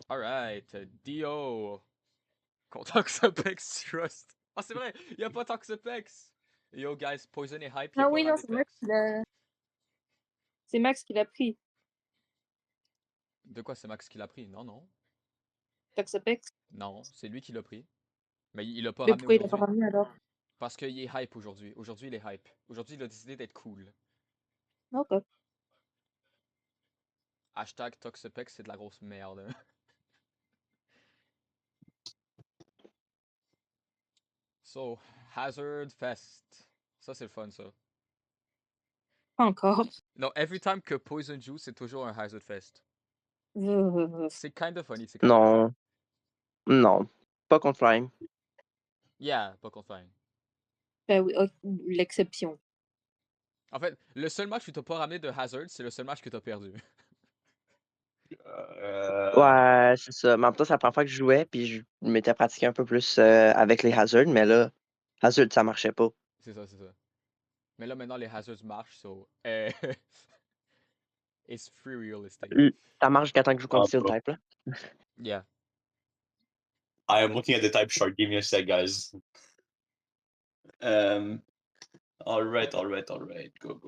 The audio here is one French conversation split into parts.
Alright, Dio contre Toxapex Trust. Ah, c'est vrai, il a pas Toxapex. Yo, guys, Poison est hype, il a Ah pas oui, non, Radepex. c'est Max qui l'a pris. De quoi c'est Max qui l'a pris? Non, non. Toxapex. Non, c'est lui qui l'a pris. Mais il l'a pas Mais ramené pourquoi il l'a pas aujourd'hui. ramené alors? Parce qu'il est hype aujourd'hui. Aujourd'hui, il est hype. Aujourd'hui, il a décidé d'être cool. Ok. Hashtag Toxapex, c'est de la grosse merde. So, Hazard Fest. Ça, c'est le fun, ça. Pas encore. Non, every time que Poison joue, c'est toujours un Hazard Fest. C'est kind of funny, c'est kind of funny. Non. Non. Pas contre Prime. Yeah, pas contre Fine. Ben oui, ok, l'exception. En fait, le seul match où t'as pas ramené de Hazard, c'est le seul match que t'as perdu. Ouais, c'est ça. Mais en même temps, c'est la première fois que je jouais, puis je m'étais pratiqué un peu plus avec les hazards, mais là, hazard, ça marchait pas. C'est ça, c'est ça. Mais là, maintenant, les Hazards marchent, so... it's free realistic. Ça marche jusqu'à temps que je joue contre Steel bro. Type, là. Yeah. I am looking at the type chart. Give me a sec, guys. All right. Go.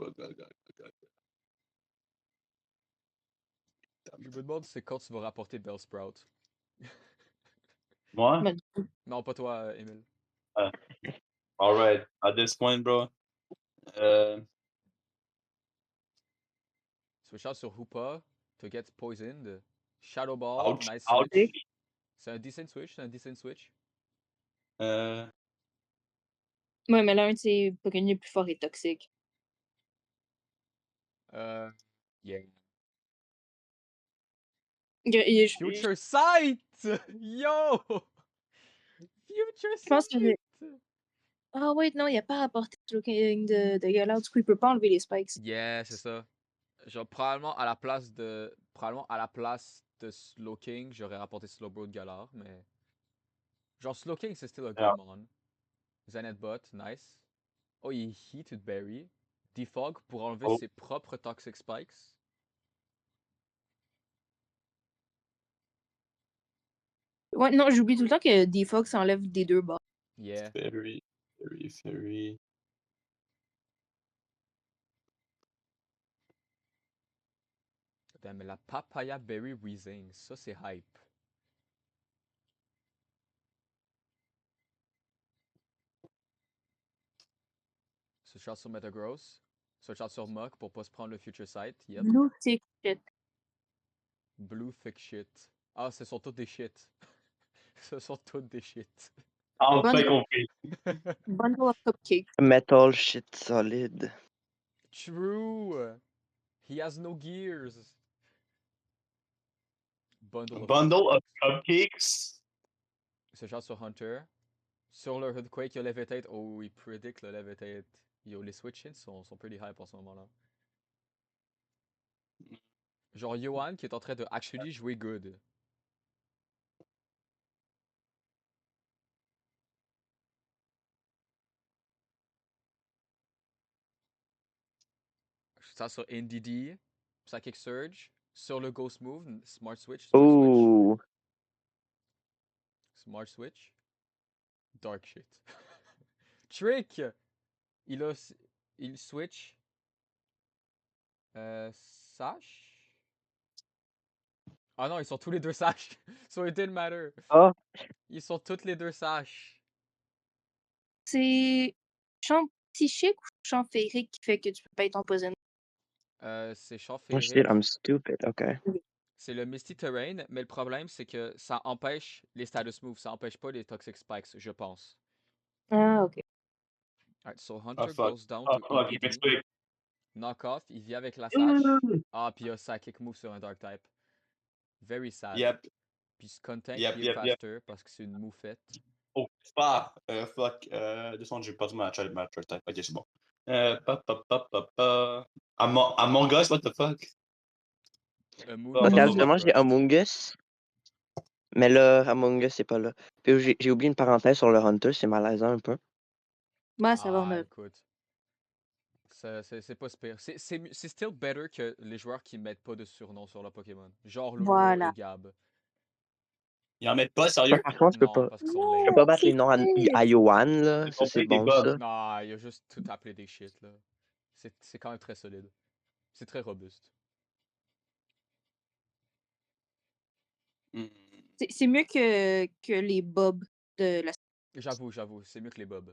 Je me demande c'est quand tu vas rapporter Bellsprout. Moi? Ben, Non, pas toi, Emile. All right. At this point, bro. Switch out sur Hoopa to get poisoned. Shadow Ball, Ouch. nice Ouch. switch. C'est un decent switch, c'est un decent switch. ouais, mais l'un de ses Pokémon les plus forts est toxique. Yeah. Je Future Sight! Yo! Future je pense Sight! que. Ah ouais, non, il a pas apporté de Slowking de Galar, du coup, il peut pas enlever les spikes. Yeah, c'est ça. Genre, probablement à la place de. Probablement à la place de Slowking, j'aurais rapporté Slowbro de Galar, mais. Genre, Slowking, c'est still a good Yeah. mon. Zenithbot, nice. Oh, il Heated Berry. Defog pour enlever Oh. ses propres Toxic Spikes. Ouais, non, j'oublie tout le temps que Defox enlève des deux bords. Yeah. Very. Putain, mais la Papaya Berry Weezing, ça c'est hype. Switch out sur Metagross. Switch out sur Muk pour pas se prendre le Future Sight. Yep. Blue Tick Shit. Blue Thick Shit. Ah, ce sont tous des shit. Ce sont tous des shit. Enfin compris. Bundle of Cupcakes. Metal shit solide. True! He has no gears. Bundle Bundle of cupcakes. Switch out sur Hunter. Sur le Hoodquake, il y a Levitate. Oh, il predict le Levitate. Yo, les switch-ins sont pretty hype en ce moment-là. Genre Yohan qui est en train de actually jouer good. Ça sur NDD, Psychic Surge. Sur le Ghost Move, Smart Switch. Ouh. Smart Switch. Dark Shit. Trick! Il switch. Sash? Ah non, ils sont tous les deux Sash. So it didn't matter. Ah. Ils sont tous les deux Sash. C'est champ psychique ou champ féerique qui fait que tu peux pas être empoisonné? C'est champ Moi, je dis, féerique. I'm stupid, ok. C'est le Misty Terrain, mais le problème, c'est que ça empêche les status moves. Ça empêche pas les Toxic Spikes, je pense. Ah, ok. Alright, so Hunter Fuck. goes down to Fuck, il EDD. m'explique. Knock-off, il vit avec la Sash. Ah, puis il y a Psychic Move sur un Dark Type. Very sad. Yep. Puis Skuntank, Yep, il est yep, yep. faster parce que c'est une moufette. Oh, fuck. Fuck. Deux secondes, j'ai perdu ma type. Ok, c'est bon. Among Us, what the fuck? Parce qu'habituellement, j'ai Among Us. Mais là, Among Us, c'est pas là. Puis j'ai oublié une parenthèse sur le Hunter, c'est malaisant un peu. Bah, ça va, on a. Écoute. C'est pas super. C'est still better que les joueurs qui mettent pas de surnom sur leur Pokémon. Genre Luro Voilà. et Gab. Ils en mettent pas, sérieux? Par contre, Non, parce qu'ils sont je peux lame. pas battre les noms à Yoan, là. J'ai Ça, c'est compris des bon, bugs. ça. Non, il a juste tout appelé des shit, là. C'est quand même très solide. C'est très robuste. Hmm. C'est mieux que les bobs de la. J'avoue, c'est mieux que les bobs.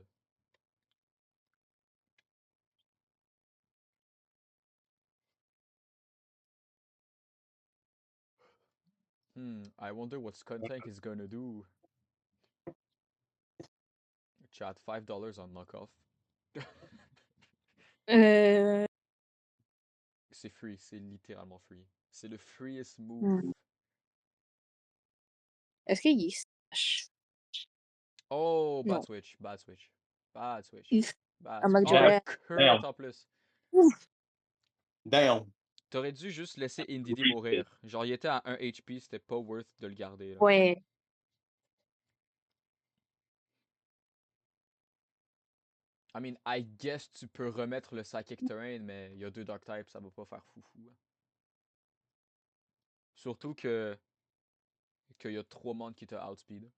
I wonder what Skuntank is gonna do. Chat, $5 on knockoff. C'est free, c'est littéralement free. C'est le freest move. Est-ce qu'il est sache? Oh, Non. bad switch, bad switch. Bad switch. If Bad I'm switch. a Oh, le giraffe. Kurt Damn. en plus. Damn. T'aurais dû juste laisser Indeedee mourir. Genre, il était à 1 HP, c'était pas worth de le garder. Là. Ouais. I mean, I guess tu peux remettre le Psychic Terrain, mais il y a 2 Dark types, ça va pas faire foufou. Surtout que qu'il y a 3 mondes qui te outspeed.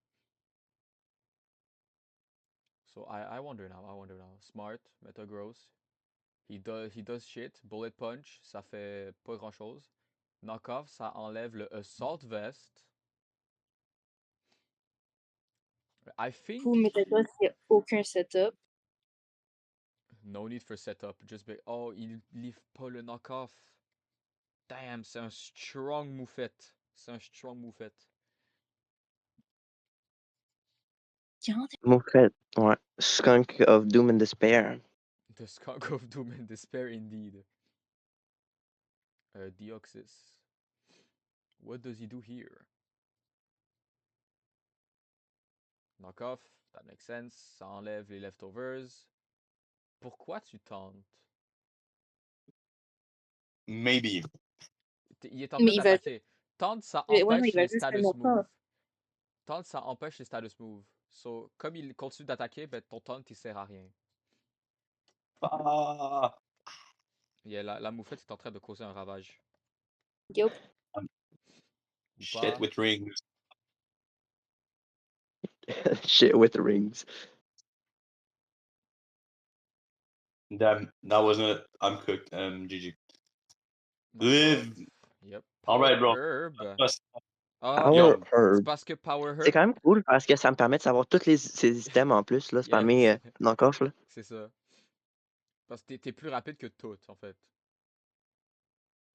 So I wonder now. Smart, Metagross. He does shit. Bullet Punch, ça fait pas grand chose. Knockoff, ça enlève le Assault Vest. I think. Coup, mais il n'y a aucun setup. No need for setup. Just be. Oh, il livre pas le knockoff. Damn, c'est un strong moufette. Moufette, ouais. Skunk of Doom and Despair. The Skunk of Doom and Despair, indeed. Deoxys. What does he do here? Knockoff, that makes sense. Ça enlève les leftovers. Pourquoi tu tentes? Maybe. Il est en Mais train il va d'attaquer. Tente, ça Ouais, mais empêche il va les juste faire status longtemps. move. Tente, ça empêche les status move. So, comme il continue d'attaquer, ben ton taunt, il sert à rien. Ah. Yeah, la moufette est en train de causer un ravage. Yup. Ou Shit pas. with rings. Shit with rings. Damn, that wasn't it. I'm cooked. GG. Knockoff. Live. Yep. All right, bro. Herb. Just- Ah, Power c'est Herb. parce que Power C'est Herb. quand même cool parce que ça me permet de savoir tous ces items en plus, là, spammer Yes. knockoff, là. C'est ça. Parce que t'es plus rapide que tout, en fait.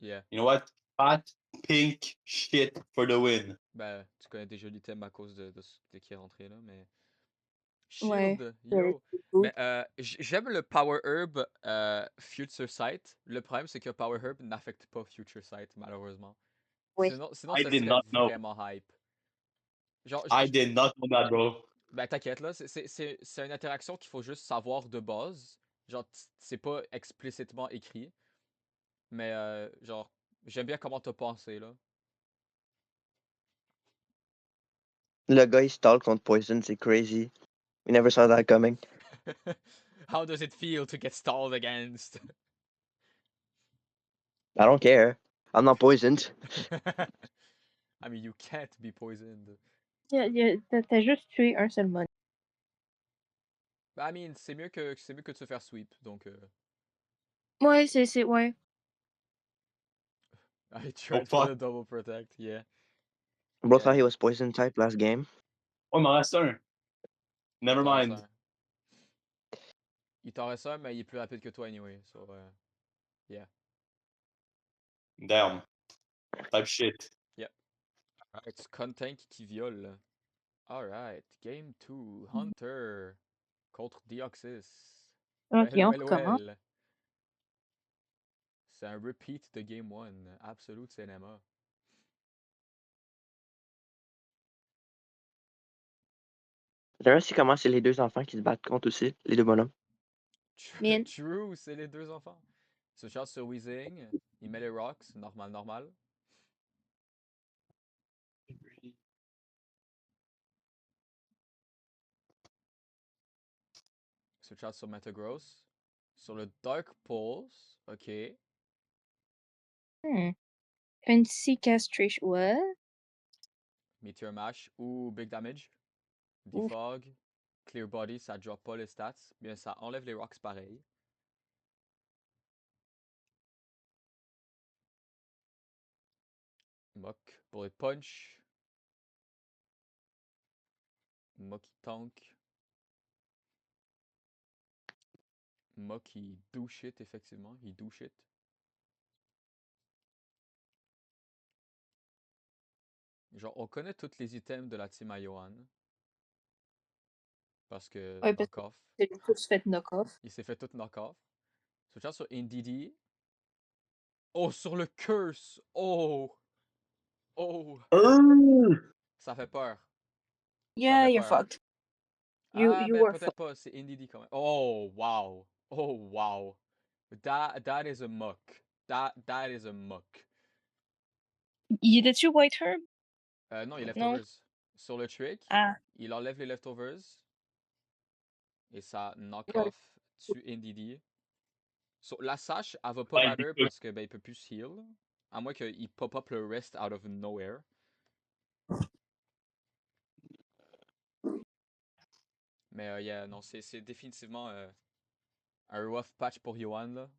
Yeah. You know what? Fat pink shit for the win. Ben, tu connais déjà l'item à cause de qui est rentré là, mais. Ouais. Shield, yo. Mais j'aime le Power Herb Future Sight. Le problème, c'est que Power Herb n'affecte pas Future Sight, malheureusement. Oui. Sinon I ça did serait not know. vraiment hype. Genre, I did not know that, bro. ben, t'inquiète, là. C'est une interaction qu'il faut juste savoir de base. Genre, c'est pas explicitement écrit. Mais, genre, j'aime bien comment t'as pensé, là. Le gars, il stall contre Poison, c'est crazy. We never saw that coming. How does it feel to get stalled against? I don't care. I'm not poisoned. I mean, you can't be poisoned. T'as juste tué un seul mon. I mean, c'est mieux que de se faire sweep, donc Ouais, ouais. I tried for the double protect, yeah. Bro Yeah. thought he was poison type last game. Oh, il m'en reste un. Never mind. Il t'en reste un, mais il est plus rapide que toi anyway, so yeah. Damn. Type shit. Yep. Alright, Skuntank qui viole. Alright, game 2, Hunter contre Deoxys. Ok, on recommence. C'est un repeat de game 1, Absolute Cinema. J'aimerais aussi comment c'est les deux enfants qui se battent contre aussi, les deux bonhommes. True, c'est les deux enfants. Ce shot sur Weezing, il met les rocks, normal. Switch out sur Metagross. Sur le Dark Pulse, ok. Fancy Castration. What? Meteor Mash ou Big Damage. Ouf. Defog, Clear Body, ça drop pas les stats. Bien, ça enlève les rocks pareil. Mock, Bullet Punch. Mock qui tank. Mock il do shit, effectivement. Il do shit. Genre, on connaît tous les items de la team à Johan. Parce que Ouais, parce knock-off. que c'est tout fait knock-off. Il s'est fait tout knock-off. Switchant sur Indeedee. Oh, sur le curse! Oh! Oh! Ça fait peur. Yeah, fait you're peur. fucked. Ah, You ben were peut-être fucked. pas, c'est Indeedee quand même. Oh, wow! Oh, wow! That is a muck. That is a muck. Il était-tu White Herb? Non, il est Non. leftovers. Sur le trick, Ah. il enlève les leftovers. Et ça knock Ouais. off tue Indeedee. So, la sache, elle va pas matter parce que ben il peut plus heal. À moins qu'il pop up le rest out of nowhere. Mais yeah, non, c'est définitivement un rough patch pour Johan là.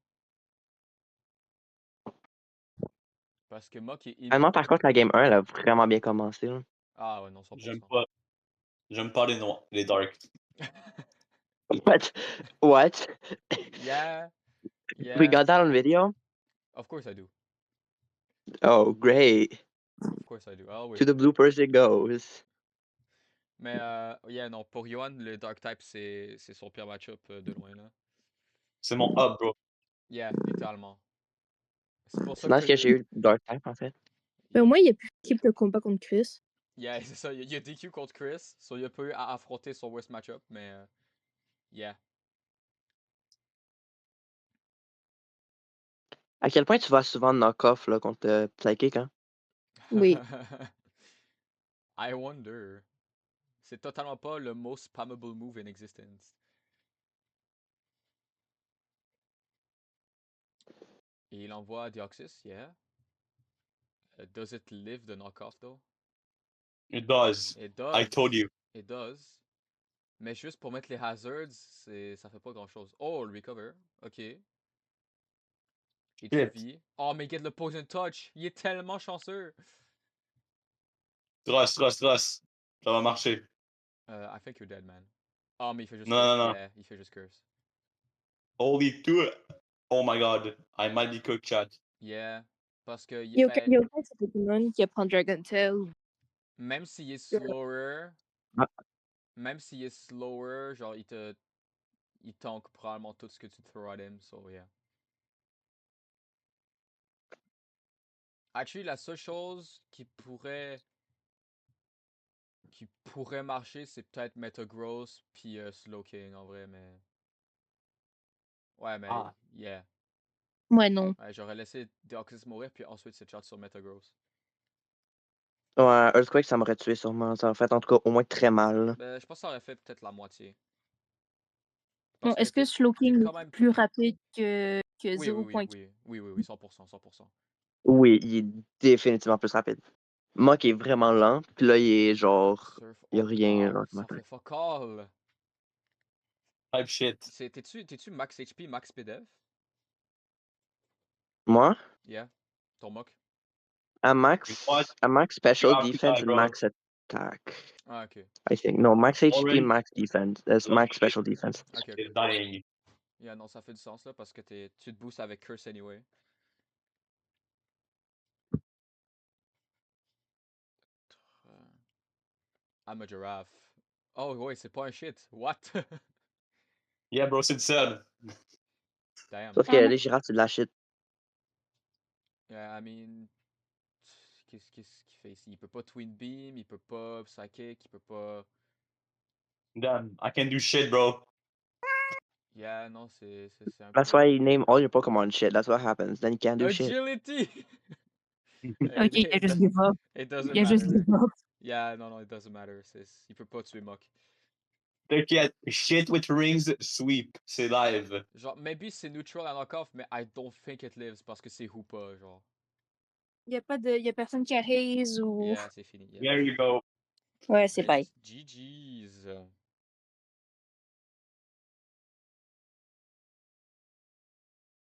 Parce que Mock est Vraiment, par contre, la game 1, elle a vraiment bien commencé. Là. Ah ouais, non, 100%. J'aime pas les noirs, les dark. What? What? Yeah. We got that on video? Of course I do. Oh, great. Of course I do. Always To the do. bloopers it goes. Mais yeah, non, pour Johan, le Dark Type, c'est son pire match-up de loin là. C'est mon hub, bro. Yeah, littéralement. C'est pour ça C'est nice que j'ai eu Dark Type, en fait. Mais au moins, il n'y a plus d'équipe de combat contre Chris. Yeah, c'est ça. Il y a DQ contre Chris. So, il a pas eu à affronter son worst match-up, mais yeah. À quel point tu vas souvent knock-off là, contre Psychic, hein? Oui. I wonder. C'est totalement pas le most spammable move in existence. Et il envoie Deoxys, yeah. Does it live the knockoff though? It does. It does. I told you. It does. Mais juste pour mettre les hazards, ça fait pas grand chose. Oh, le recover. Ok. Et tu vis. Oh, mais get le poison touch. Il est tellement chanceux. Trust. Ça va marcher. I think you're dead, man. Oh, mais il fait juste Non, curse. non, non. Yeah, il fait juste curse. Holy two. Oh my god. I might be cooked, chat. Yeah. Parce que. Il n'y a aucun de ces Pokémon qui apprend Dragon Tail. Même s'il est slower. Ah. Même s'il est slower, genre, il tank probablement tout ce que tu throw at him. So, yeah. Actually, la seule chose qui pourrait marcher, c'est peut-être Metagross puis Slowking en vrai, mais ouais, mais yeah. Ouais, non. Ouais, j'aurais laissé Deoxys mourir puis ensuite c'est chat sur Metagross. Ouais, Earthquake, ça m'aurait tué sûrement. Ça aurait fait en tout cas au moins très mal. Ben, je pense que ça aurait fait peut-être la moitié. Non, est-ce que Slowking est plus rapide que Oui, 0.4? oui, 100%, 100%. Oui, il est définitivement plus rapide. Mock est vraiment lent, puis là, il est genre. Il y a rien. Genre, Ça fait fuck all. Type shit. T'es-tu max HP, max PDF? Moi? Yeah. Ton mock? À max special defense and max attack. Ah, ok. I think. No, max HP, Orange. max defense. That's max special defense. Ok, It's ok. dying. Yeah, non, ça fait du sens là parce que tu te boostes avec Curse anyway. I'm a giraffe. Oh, ouais, c'est pas un shit. What? Yeah, bro, c'est ça. Damn. Sauf que les girafes, c'est de la shit. Yeah, I mean. Qu'est-ce qu'il fait ici? Il peut pas Twin Beam, il peut pas Psychic, il peut pas. Damn, I can do shit, bro. Yeah, non, c'est un That's peu. why you name all your Pokemon shit. That's what happens. Then you can't do shit. Agility! Ok, il a juste give up. It doesn't Il a juste matter. give up. Yeah, non, it doesn't matter. Il peut pas tuer Mock. T'inquiète, shit with rings sweep, c'est live. Genre, maybe c'est neutral à knock-off, mais I don't think it lives parce que c'est Hoopa, genre. Y a personne qui a haze ou. Yeah, c'est fini. Yeah. There you go. Ouais, c'est Hey, bye. GG's.